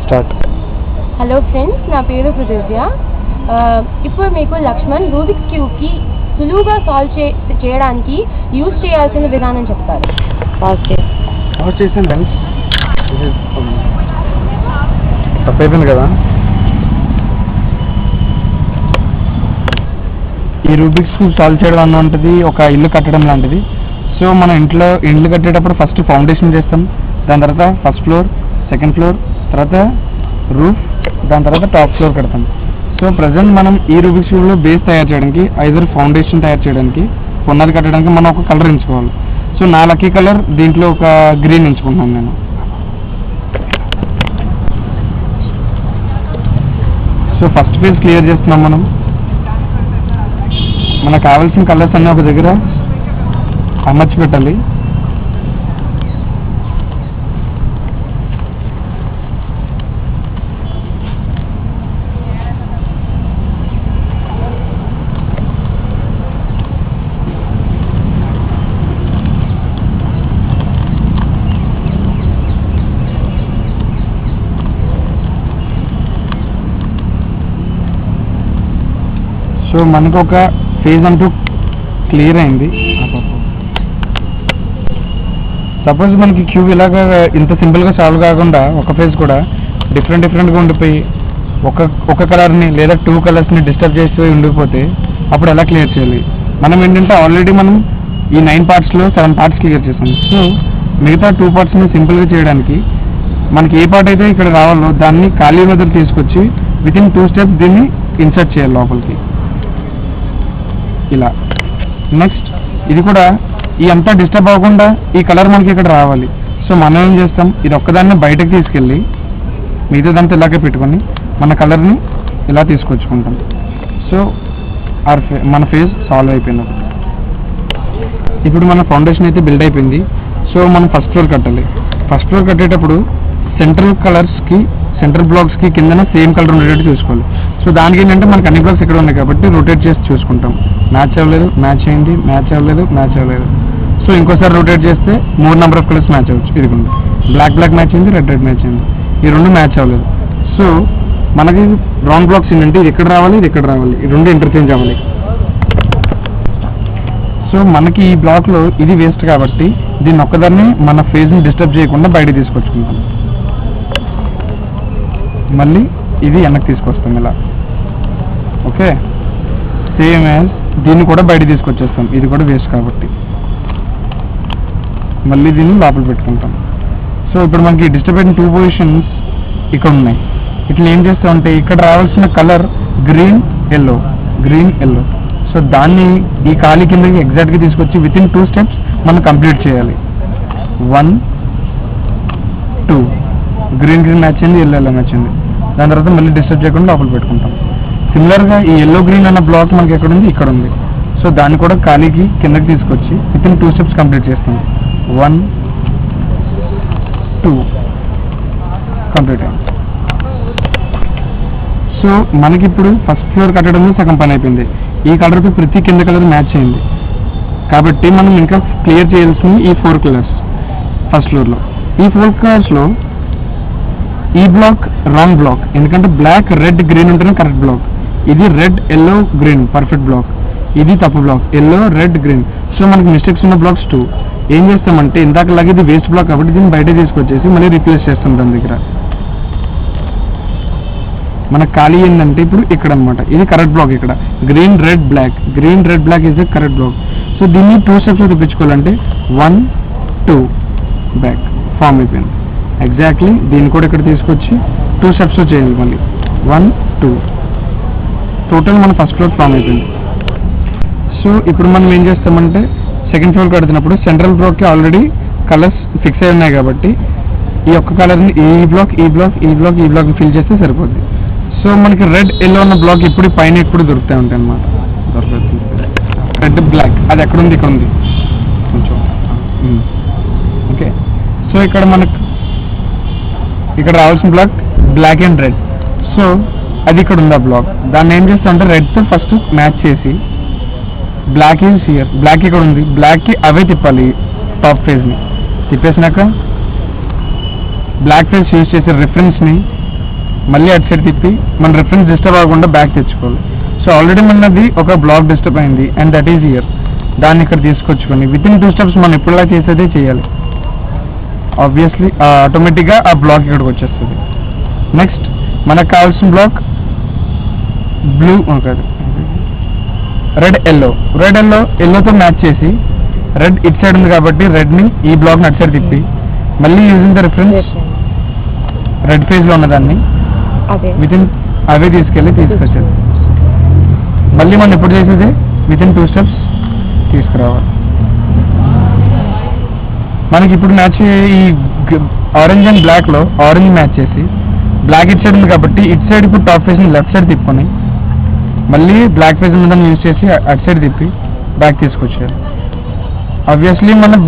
Start. Hello friends, నా పేరు పృథివ్య. ఇప్పుడు మీకు లక్ష్మణ్ రూబిక్స్ క్యూబ్కి సులువుగా సాల్వ్ చేయడానికి యూజ్ చేయాల్సిన విధానం చెప్తారు. తప్పైపోయింది కదా. ఈ రూబిక్స్ క్యూబ్ సాల్వ్ చేయడం అన్న ఉంటుంది ఒక ఇల్లు కట్టడం లాంటిది. సో మనం ఇల్లు కట్టేటప్పుడు ఫస్ట్ ఫౌండేషన్ చేస్తాం, దాని తర్వాత ఫస్ట్ ఫ్లోర్, సెకండ్ ఫ్లోర్, తర్వాత రూఫ్, దాని తర్వాత టాప్ ఫ్లోర్ కడతాం. సో ప్రజెంట్ మనం ఈ రూబిక్స్ క్యూబ్లో బేస్ తయారు చేయడానికి, ఐదర్ ఫౌండేషన్ తయారు చేయడానికి, పునాది కట్టడానికి మనం ఒక కలర్ ఎంచుకోవాలి. సో నా లక్కీ కలర్ దీంట్లో ఒక గ్రీన్ ఎంచుకుంటున్నాను నేను. సో ఫస్ట్ పేజ్ క్లియర్ చేస్తున్నాం మనం. మనకు కావాల్సిన కలర్స్ అన్నీ ఒక దగ్గర అమర్చి పెట్టాలి. సో మనకు ఒక ఫేజ్ అంటూ క్లియర్ అయింది. సపోజ్ మనకి క్యూబ్ ఇలాగా ఇంత సింపుల్గా సాల్వ్ కాకుండా ఒక ఫేజ్ కూడా డిఫరెంట్గా ఉండిపోయి ఒక కలర్ని లేదా 2 కలర్స్ని డిస్టర్బ్ చేసి ఉండిపోతే అప్పుడు ఎలా క్లియర్ చేయాలి? మనం ఏంటంటే ఆల్రెడీ మనం ఈ 9 పార్ట్స్లో 7 పార్ట్స్ క్లియర్ చేసాం. సో మిగతా 2 పార్ట్స్ని సింపుల్గా చేయడానికి మనకి ఏ పార్ట్ అయితే ఇక్కడ రావాలో దాన్ని ఖాళీ వదిలి తీసుకొచ్చి వితిన్ 2 స్టెప్స్ దీన్ని ఇన్సర్ట్ చేయాలి లోపలికి ఇలా. నెక్స్ట్ ఇది కూడా ఈ అంతా డిస్టర్బ్ అవ్వకుండా ఈ కలర్ మనకి ఇక్కడ రావాలి. సో మనం ఏం చేస్తాం, ఇది ఒక్కదాన్ని బయటకు తీసుకెళ్ళి మిగతాదంతా ఇలాగే పెట్టుకొని మన కలర్ని ఇలా తీసుకొచ్చుకుంటాం. సో మన ఫేజ్ సాల్వ్ అయిపోయింది. ఇప్పుడు మన ఫౌండేషన్ అయితే బిల్డ్ అయిపోయింది. సో మనం ఫస్ట్ ఫ్లోర్ కట్టాలి. ఫస్ట్ ఫ్లోర్ కట్టేటప్పుడు సెంట్రల్ బ్లాక్స్కి కిందన సేమ్ కలర్ ఉండేటట్టు చూసుకోవాలి. సో దానికి ఏంటంటే మనకి అన్ని బ్లాక్స్ ఇక్కడ ఉన్నాయి కాబట్టి రొటేట్ చేసి చూసుకుంటాం. మ్యాచ్ అవ్వలేదు, మ్యాచ్ అయింది, మ్యాచ్ అవ్వలేదు, మ్యాచ్ అవ్వలేదు. సో ఇంకోసారి రొటేట్ చేస్తే 3 నెంబర్ ఆఫ్ కలర్స్ మ్యాచ్ అవ్వచ్చు. ఇది బ్లాక్ మ్యాచ్ అయింది, రెడ్ మ్యాచ్ అయింది. ఈ 2 మ్యాచ్ అవ్వలేదు. సో మనకి రౌండ్ బ్లాక్స్ ఏంటంటే ఇది ఇక్కడ రావాలి, ఇది ఇక్కడ రావాలి, ఈ 2 ఇంటర్చేంజ్ అవ్వాలి. సో మనకి ఈ బ్లాక్లో ఇది వేస్ట్ కాబట్టి దీన్ని ఒక్కదాన్ని మన ఫేజ్ని డిస్టర్బ్ చేయకుండా బయట తీసుకొచ్చుకుంటాం. మళ్ళీ ఇది వెనక్కి తీసుకొస్తాం ఇలా. ఓకే, సేమ్ యాజ్ దీన్ని కూడా బయట తీసుకొచ్చేస్తాం, ఇది కూడా వేస్ట్ కాబట్టి. మళ్ళీ దీన్ని లోపల పెట్టుకుంటాం. సో ఇప్పుడు మనకి డిస్టర్బ్ అయిన 2 పొజిషన్స్ ఇక్కడ ఉన్నాయి. ఇట్లా ఏం చేస్తామంటే ఇక్కడ రావాల్సిన కలర్ గ్రీన్ ఎల్లో. సో దాన్ని ఈ ఖాళీ కిందకి ఎగ్జాక్ట్గా తీసుకొచ్చి వితిన్ 2 స్టెప్స్ మనం కంప్లీట్ చేయాలి. 1 2 గ్రీన్ మ్యాచ్ అయింది, ఎల్లో మ్యాచ్ అయింది. దాని తర్వాత మళ్ళీ డిస్టర్బ్ చేయకుండా లోపల పెట్టుకుంటాం. సిమిలర్గా ఈ ఎల్లో గ్రీన్ అన్న బ్లాక్ మనకి ఎక్కడ ఉంది, ఇక్కడ ఉంది. సో దాన్ని కూడా ఖాళీకి కిందకి తీసుకొచ్చి వితిన్ 2 స్టెప్స్ కంప్లీట్ చేస్తాం. 1 2 కంప్లీట్ అయింది. సో మనకి ఇప్పుడు ఫస్ట్ ఫ్లోర్ కట్టడంలో సగం పని అయిపోయింది. ఈ కలర్తో ప్రతి కింద కలర్ మ్యాచ్ అయింది కాబట్టి మనం ఇంకా క్లియర్ చేయాల్సింది ఈ 4 కలర్స్ ఫస్ట్ ఫ్లోర్లో. ఈ 4 కలర్స్లో ఈ బ్లాక్ రాంగ్ బ్లాక్, ఎందుకంటే బ్లాక్ రెడ్ గ్రీన్ ఉంటేనే కరెక్ట్ బ్లాక్. ఇది red yellow green perfect block, ఇది తప్పు block yellow red green. So మనకి మిస్టేక్స్ ఉన్న బ్లాక్స్ 2. ఏం చేస్తామంటే ఇందాకలాగే ఇది వేస్ట్ బ్లాక్ కాబట్టి దీన్ని బయట తీసుకొచ్చేసి మళ్ళీ రీప్లేస్ చేస్తాం. దాని దగ్గర మనకు ఖాళీ ఏంటంటే ఇప్పుడు ఇక్కడ అనమాట, ఇది కరెక్ట్ బ్లాక్. ఇక్కడ green red block is the correct block. So దీన్ని 2 స్టెప్స్ తెప్పించుకోవాలంటే 1 2 బ్యాక్ ఫామ్ అయిపోయింది. ఎగ్జాక్ట్లీ దీన్ని కూడా ఇక్కడ తీసుకొచ్చి 2 స్టెప్స్ చేయాలి. మళ్ళీ 1 2 టోటల్ మన ఫస్ట్ ఫ్లోర్ ఫామ్ అయిపోయింది. సో ఇప్పుడు మనం ఏం చేస్తామంటే సెకండ్ ఫ్లోర్ కడుతున్నప్పుడు సెంట్రల్ బ్లాక్కి ఆల్రెడీ కలర్స్ ఫిక్స్ అయి ఉన్నాయి కాబట్టి ఈ ఒక్క కలర్ని ఈ బ్లాక్ ఫిల్ చేస్తే సరిపోద్ది. సో మనకి రెడ్ ఎల్లో ఉన్న బ్లాక్ ఇప్పుడు పైన ఎప్పుడు దొరుకుతాయి ఉంటాయి అన్నమాట. రెడ్ బ్లాక్ అది ఎక్కడ ఉంది, ఇక్కడ ఉంది కొంచెం. ఓకే, సో ఇక్కడ మనకు ఇక్కడ రావాల్సిన బ్లాక్ అండ్ రెడ్. సో అది ఇక్కడ ఉంది ఆ బ్లాక్. దాన్ని ఏం చేస్తా అంటే రెడ్తో ఫస్ట్ మ్యాచ్ చేసి బ్లాక్ ఈజ్ హియర్, బ్లాక్ ఇక్కడ ఉంది, బ్లాక్కి అవే తిప్పాలి టాప్ ఫేజ్ని. తిప్పేసినాక బ్లాక్ ఫేజ్ యూజ్ చేసే రిఫరెన్స్ని మళ్ళీ అటు సైడ్ తిప్పి మన రిఫరెన్స్ డిస్టర్బ్ అవ్వకుండా బ్యాక్ తెచ్చుకోవాలి. సో ఆల్రెడీ మనది ఒక బ్లాక్ డిస్టర్బ్ అయింది అండ్ దట్ ఈజ్ ఇయర్. దాన్ని ఇక్కడ తీసుకొచ్చుకొని విత్ ఇన్ 2 స్టెప్స్ మనం ఎప్పుడులా చేసేదే చేయాలి. ఆబ్వియస్లీ ఆటోమేటిక్గా ఆ బ్లాక్ ఇక్కడికి వచ్చేస్తుంది. నెక్స్ట్ మనకు కావాల్సిన బ్లాక్ బ్లూ కాదు, రెడ్ ఎల్లోతో మ్యాచ్ చేసి, రెడ్ ఇట్ సైడ్ ఉంది కాబట్టి రెడ్ని ఈ బ్లాక్ని అటు సైడ్ తిప్పి మళ్ళీ యూజింగ్ ద రిఫరెన్స్ రెడ్ ఫేజ్లో ఉన్నదాన్ని విత్ ఇన్ అవే తీసుకొచ్చేది. మళ్ళీ మనం ఎప్పుడు చేసేది విత్ ఇన్ 2 స్టెప్స్ తీసుకురావాలి. మనకి ఇప్పుడు మ్యాచ్ ఈ ఆరెంజ్ అండ్ బ్లాక్లో ఆరెంజ్ మ్యాచ్ చేసి, బ్లాక్ ఇట్ సైడ్ ఉంది కాబట్టి ఇట్ సైడ్ ఇప్పుడు టాప్ ఫేజ్ని లెఫ్ట్ సైడ్ తిప్పుకొని మళ్ళీ బ్లాక్ ఫేజ్ ఉన్నదాన్ని యూజ్ చేసి అటు సైడ్ తిప్పి బ్యాక్ తీసుకొచ్చేయాలి. ఆబ్వియస్లీ మనం